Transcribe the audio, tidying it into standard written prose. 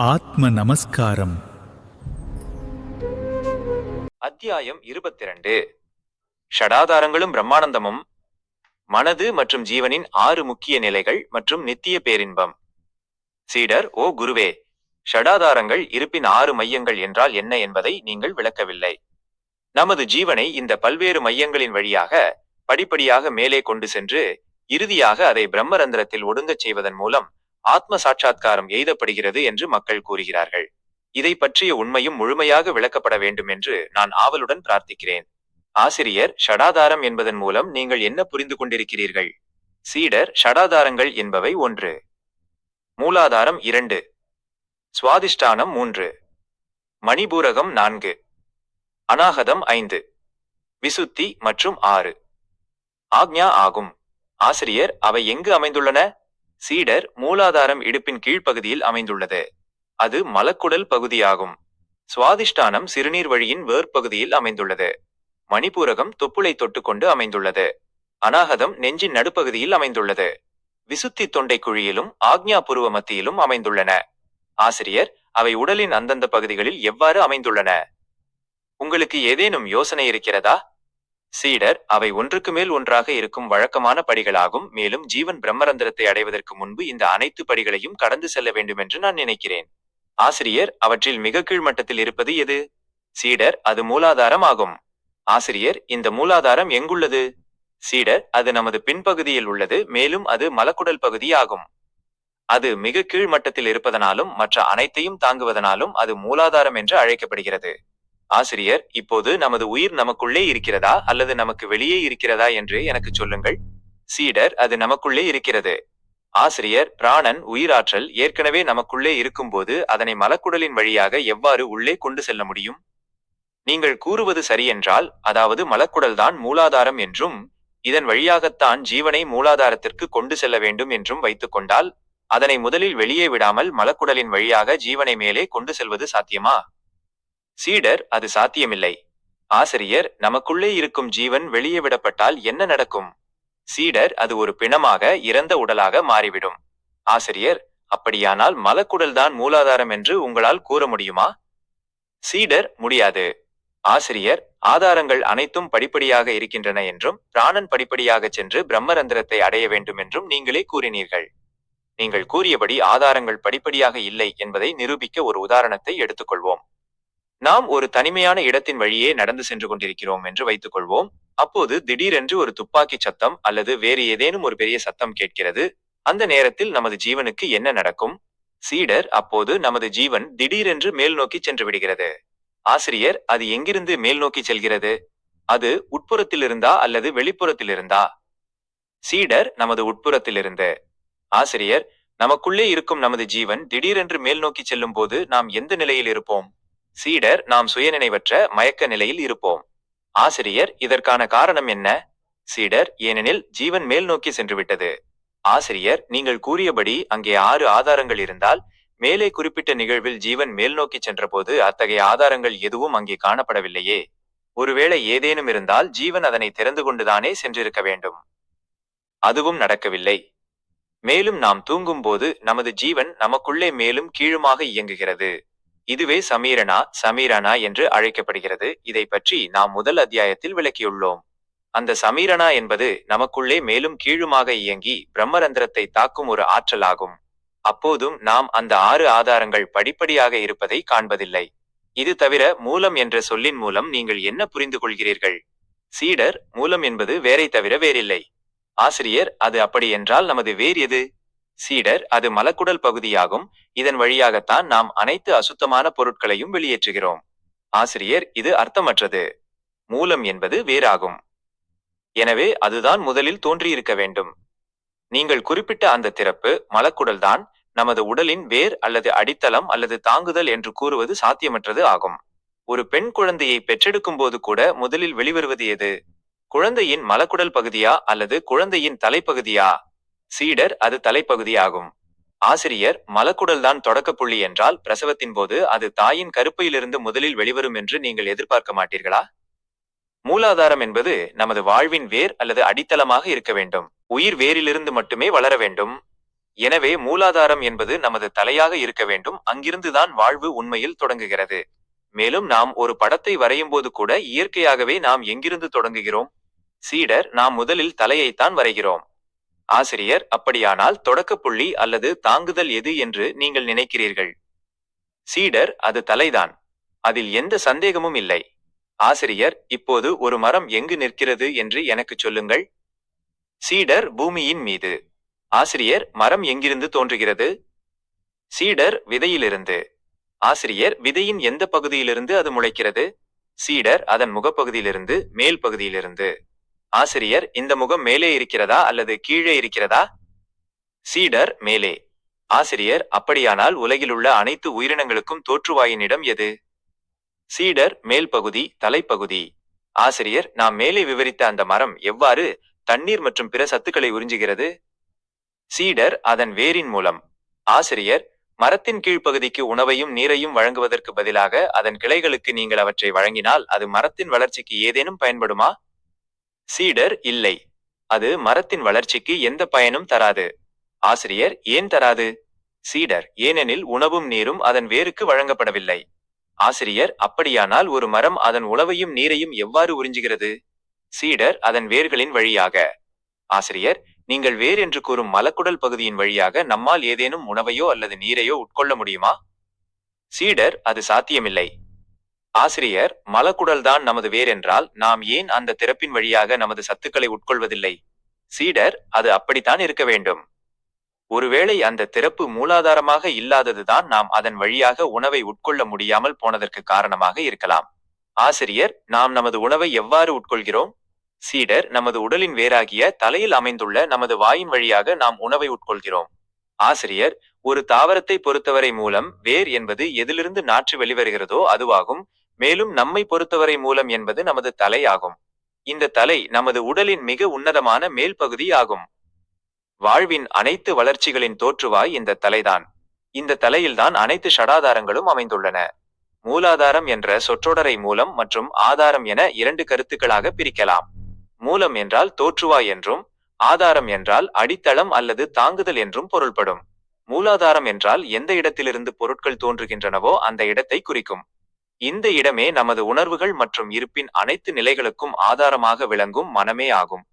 ஆத்ம நமஸ்காரம். அத்தியாயம் 22. ஷடாதாரங்களும் பிரம்மானந்தமும், மனது மற்றும் ஜீவனின் 6 முக்கிய நிலைகள் மற்றும் நித்திய பேரின்பம். சீடர்: ஓ குருவே, ஷடாதாரங்கள் இருப்பின் 6 மையங்கள் என்றால் என்ன என்பதை நீங்கள் விளக்கவில்லை. நமது ஜீவனை இந்த பல்வேறு மையங்களின் வழியாக படிப்படியாக மேலே கொண்டு சென்று இறுதியாக அதை பிரம்மரந்திரத்தில் ஒடுங்கச் செய்வதன் மூலம் ஆத்ம சாட்சாத்காரம் எய்தப்படுகிறது என்று மக்கள் கூறுகிறார்கள். இதை பற்றிய உண்மையும் முழுமையாக விளக்கப்பட வேண்டும் என்று நான் ஆவலுடன் பிரார்த்திக்கிறேன். ஆசிரியர்: ஷடாதாரம் என்பதன் மூலம் நீங்கள் என்ன புரிந்து கொண்டிருக்கிறீர்கள்? சீடர்: ஷடாதாரங்கள் என்பவை 1. மூலாதாரம் 2, சுவாதிஷ்டானம் 3, மணிபூரகம் 4, அநாகதம் 5, விசுத்தி மற்றும் 6, ஆக்ஞா ஆகும். ஆசிரியர்: அவை எங்கு அமைந்துள்ளன? சீடர்: மூலாதாரம் இடுப்பின் கீழ்ப்பகுதியில் அமைந்துள்ளது. அது மலக்குடல் பகுதியாகும். சுவாதிஷ்டானம் சிறுநீர் வழியின் வேர்ப்பகுதியில் அமைந்துள்ளது. மணிபூரகம் தொப்புளை தொட்டுக்கொண்டு அமைந்துள்ளது. அநாகதம் நெஞ்சின் நடுப்பகுதியில் அமைந்துள்ளது. விசுத்தி தொண்டை குழியிலும் ஆக்ஞா புருவ மத்தியிலும் அமைந்துள்ளன. ஆசிரியர்: அவை உடலின் அந்தந்த பகுதிகளில் எவ்வாறு அமைந்துள்ளன? உங்களுக்கு ஏதேனும் யோசனை இருக்கிறதா? சீடர்: அவை ஒன்றுக்கு மேல் ஒன்றாக இருக்கும் வழக்கமான படிகளாகும். மேலும் ஜீவன் பிரம்மரந்திரத்தை அடைவதற்கு முன்பு இந்த அனைத்து படிகளையும் கடந்து செல்ல வேண்டும் என்று நான் நினைக்கிறேன். ஆசிரியர்: அவற்றில் மிக கீழ்மட்டத்தில் இருப்பது எது? சீடர்: அது மூலாதாரம் ஆகும். ஆசிரியர்: இந்த மூலாதாரம் எங்குள்ளது? சீடர்: அது நமது பின்பகுதியில் உள்ளது. மேலும் அது மலக்குடல் பகுதி ஆகும். அது மிக கீழ்மட்டத்தில் இருப்பதனாலும் மற்ற அனைத்தையும் தாங்குவதனாலும் அது மூலாதாரம் என்று அழைக்கப்படுகிறது. ஆசிரியர்: இப்போது நமது உயிர் நமக்குள்ளே இருக்கிறதா அல்லது நமக்கு வெளியே இருக்கிறதா என்று எனக்கு சொல்லுங்கள். சீடர்: அது நமக்குள்ளே இருக்கிறது. ஆசிரியர்: பிராணன், உயிராற்றல் ஏற்கனவே நமக்குள்ளே இருக்கும்போது அதனை மலக்குடலின் வழியாக எவ்வாறு உள்ளே கொண்டு செல்ல முடியும்? நீங்கள் கூறுவது சரியென்றால், அதாவது மலக்குடல்தான் மூலாதாரம் என்றும் இதன் வழியாகத்தான் ஜீவனை மூலாதாரத்திற்கு கொண்டு செல்ல வேண்டும் என்றும் வைத்துக் கொண்டால், அதனை முதலில் வெளியே விடாமல் மலக்குடலின் வழியாக ஜீவனை மேலே கொண்டு செல்வது சாத்தியமா? சீடர்: அது சாத்தியமில்லை. ஆசிரியர்: நமக்குள்ளே இருக்கும் ஜீவன் வெளியே விடப்பட்டால் என்ன நடக்கும்? சீடர்: அது ஒரு பிணமாக, இறந்த உடலாக மாறிவிடும். ஆசிரியர்: அப்படியானால் மலக்குடல்தான் மூலாதாரம் என்று உங்களால் கூற முடியுமா? சீடர்: முடியாது. ஆசிரியர்: ஆதாரங்கள் அனைத்தும் படிப்படியாக இருக்கின்றன என்றும் பிராணன் படிப்படியாக சென்று பிரம்மரந்திரத்தை அடைய வேண்டும் என்றும் நீங்களே கூறினீர்கள். நீங்கள் கூறியபடி ஆதாரங்கள் படிப்படியாக இல்லை என்பதை நிரூபிக்க ஒரு உதாரணத்தை எடுத்துக்கொள்வோம். நாம் ஒரு தனிமையான இடத்தின் வழியே நடந்து சென்று கொண்டிருக்கிறோம் என்று வைத்துக் கொள்வோம். அப்போது திடீரென்று ஒரு துப்பாக்கி சத்தம் அல்லது வேறு ஏதேனும் ஒரு பெரிய சத்தம் கேட்கிறது. அந்த நேரத்தில் நமது ஜீவனுக்கு என்ன நடக்கும்? சீடர்: அப்போது நமது ஜீவன் திடீரென்று மேல் நோக்கி சென்று விடுகிறது. ஆசிரியர்: அது எங்கிருந்து மேல் நோக்கி செல்கிறது? அது உட்புறத்திலிருந்தா அல்லது வெளிப்புறத்திலிருந்தா? சீடர்: நமது உட்புறத்திலிருந்து. ஆசிரியர்: நமக்குள்ளே இருக்கும் நமது ஜீவன் திடீரென்று மேல் நோக்கி செல்லும் போது நாம் எந்த நிலையில் இருப்போம்? சீடர்: நாம் சுயநினைவற்ற மயக்க நிலையில் இருப்போம். ஆசிரியர்: இதற்கான காரணம் என்ன? சீடர்: ஏனெனில் ஜீவன் மேல் நோக்கி சென்று விட்டது. ஆசிரியர்: நீங்கள் கூறியபடி அங்கே 6 ஆதாரங்கள் இருந்தால், மேலே குறிப்பிட்ட நிகழ்வில் ஜீவன் மேல் நோக்கி சென்றபோது அத்தகைய ஆதாரங்கள் எதுவும் அங்கே காணப்படவில்லையே. ஒருவேளை ஏதேனும் இருந்தால் ஜீவன் அதனை திறந்து கொண்டுதானே சென்றிருக்க வேண்டும். அதுவும் நடக்கவில்லை. மேலும் நாம் தூங்கும் போது நமது ஜீவன் நமக்குள்ளே மேலும் கீழுமாக இயங்குகிறது. இதுவே சமீரணா என்று அழைக்கப்படுகிறது. இதை பற்றி நாம் முதல் அத்தியாயத்தில் விளக்கியுள்ளோம். அந்த சமீரணா என்பது நமக்குள்ளே மேலும் கீழுமாக இயங்கி பிரம்மரந்திரத்தை தாக்கும் ஒரு ஆற்றல் ஆகும். அப்போதும் நாம் அந்த 6 ஆதாரங்கள் படிப்படியாக இருப்பதை காண்பதில்லை. இது தவிர மூலம் என்ற சொல்லின் மூலம் நீங்கள் என்ன புரிந்து கொள்கிறீர்கள்? சீடர்: மூலம் என்பது வேரை தவிர வேறில்லை. ஆசிரியர்: அது அப்படி என்றால் நமது வேர் எது? சீடர்: அது மலக்குடல் பகுதியாகும். இதன் வழியாகத்தான் நாம் அனைத்து அசுத்தமான பொருட்களையும் வெளியேற்றுகிறோம். ஆசிரியர்: இது அர்த்தமற்றது. மூலம் என்பது வேறாகும். எனவே அதுதான் முதலில் தோன்றியிருக்க வேண்டும். நீங்கள் குறிப்பிட்ட அந்த திறப்பு மலக்குடல்தான் நமது உடலின் வேர் அல்லது அடித்தளம் அல்லது தாங்குதல் என்று கூறுவது சாத்தியமற்றது ஆகும். ஒரு பெண் குழந்தையை பெற்றெடுக்கும் போது கூட முதலில் வெளிவருவது எது? குழந்தையின் மலக்குடல் பகுதியா அல்லது குழந்தையின் தலைப்பகுதியா? சீடர்: அது தலைப்பகுதி ஆகும். ஆசிரியர்: மலக்குடல்தான் தொடக்க புள்ளி என்றால் பிரசவத்தின் போது அது தாயின் கருப்பையிலிருந்து முதலில் வெளிவரும் என்று நீங்கள் எதிர்பார்க்க மாட்டீர்களா? மூலாதாரம் என்பது நமது வாழ்வின் வேர் அல்லது அடித்தளமாக இருக்க வேண்டும். உயிர் வேரிலிருந்து மட்டுமே வளர வேண்டும். எனவே மூலாதாரம் என்பது நமது தலையாக இருக்க வேண்டும். அங்கிருந்துதான் வாழ்வு உண்மையில் தொடங்குகிறது. மேலும் நாம் ஒரு படத்தை வரையும்போது கூட இயற்கையாகவே நாம் எங்கிருந்து தொடங்குகிறோம்? சீடர், நாம் முதலில் தலையைத்தான் வரைகிறோம். ஆசிரியர், அப்படியானால் தொடக்கப்புள்ளி அல்லது தாங்குதல் எது என்று நீங்கள் நினைக்கிறீர்கள்? சீடர், அது தலைதான். அதில் எந்த சந்தேகமும் இல்லை. ஆசிரியர், இப்போது ஒரு மரம் எங்கு நிற்கிறது என்று எனக்குச் சொல்லுங்கள். சீடர், பூமியின் மீது. ஆசிரியர், மரம் எங்கிருந்து தோன்றுகிறது? சீடர், விதையிலிருந்து. ஆசிரியர், விதையின் எந்த பகுதியிலிருந்து அது முளைக்கிறது? சீடர், அதன் முகப்பகுதியிலிருந்து, மேல் பகுதியிலிருந்து. ஆசிரியர், இந்த முகம் மேலே இருக்கிறதா அல்லது கீழே இருக்கிறதா? சீடர், மேலே. ஆசிரியர், அப்படியானால் உலகிலுள்ள அனைத்து உயிரினங்களுக்கும் தோற்றுவாயின் இடம் எது? சீடர், மேல் பகுதி, தலைப்பகுதி. ஆசிரியர், நாம் மேலே விவரித்த அந்த மரம் எவ்வாறு தண்ணீர் மற்றும் பிற சத்துக்களை உறிஞ்சுகிறது? சீடர், அதன் வேரின் மூலம். ஆசிரியர், மரத்தின் கீழ்ப்பகுதிக்கு உணவையும் நீரையும் வழங்குவதற்கு பதிலாக அதன் கிளைகளுக்கு நீங்கள் அவற்றை வழங்கினால் அது மரத்தின் வளர்ச்சிக்கு ஏதேனும் பயன்படுமா? சீடர், இல்லை. அது மரத்தின் வளர்ச்சிக்கு எந்த பயனும் தராது. ஆசிரியர், ஏன் தராது? சீடர், ஏனெனில் உணவும் நீரும் அதன் வேருக்கு வழங்கப்படவில்லை. ஆசிரியர், அப்படியானால் ஒரு மரம் அதன் உணவையும் நீரையும் எவ்வாறு உறிஞ்சுகிறது? சீடர், அதன் வேர்களின் வழியாக. ஆசிரியர், நீங்கள் வேர் என்று கூறும் மலக்குடல் பகுதியின் வழியாக நம்மால் ஏதேனும் உணவையோ அல்லது நீரையோ உட்கொள்ள முடியுமா? சீடர், அது சாத்தியமில்லை. ஆசிரியர், மலக்குடல்தான் நமது வேர் என்றால் நாம் ஏன் அந்த திறப்பின் வழியாக நமது சத்துக்களை உட்கொள்வதில்லை? சீடர், அது அப்படித்தான் இருக்க வேண்டும். ஒருவேளை அந்த திறப்பு மூலாதாரமாக இல்லாததுதான் நாம் அதன் வழியாக உணவை உட்கொள்ள முடியாமல் போனதற்கு காரணமாக இருக்கலாம். ஆசிரியர், நாம் நமது உணவை எவ்வாறு உட்கொள்கிறோம்? சீடர், நமது உடலின் வேராகிய தலையில் அமைந்துள்ள நமது வாயின் வழியாக நாம் உணவை உட்கொள்கிறோம். ஆசிரியர், ஒரு தாவரத்தை பொறுத்தவரை மூலம் வேர் என்பது எதிலிருந்து நாற்று வெளிவருகிறதோ அதுவாகும். மேலும் நம்மை பொறுத்தவரை மூலம் என்பது நமது தலை ஆகும். இந்த தலை நமது உடலின் மிக உன்னதமான மேல் பகுதி ஆகும். வாழ்வின் அனைத்து வளர்ச்சிகளின் தோற்றுவாய் இந்த தலைதான். இந்த தலையில்தான் அனைத்து ஷடாதாரங்களும் அமைந்துள்ளன. மூலாதாரம் என்ற சொற்றொடரை மூலம் மற்றும் ஆதாரம் என இரண்டு கருத்துக்களாக பிரிக்கலாம். மூலம் என்றால் தோற்றுவாய் என்றும், ஆதாரம் என்றால் அடித்தளம் அல்லது தாங்குதல் என்றும் பொருள்படும். மூலாதாரம் என்றால் எந்த இடத்திலிருந்து பொருட்கள் தோன்றுகின்றனவோ அந்த இடத்தை குறிக்கும். இந்த இடமே நமது உணர்வுகள் மற்றும் இருப்பின் அனைத்து நிலைகளுக்கும் ஆதாரமாக விளங்கும் மனமே ஆகும்.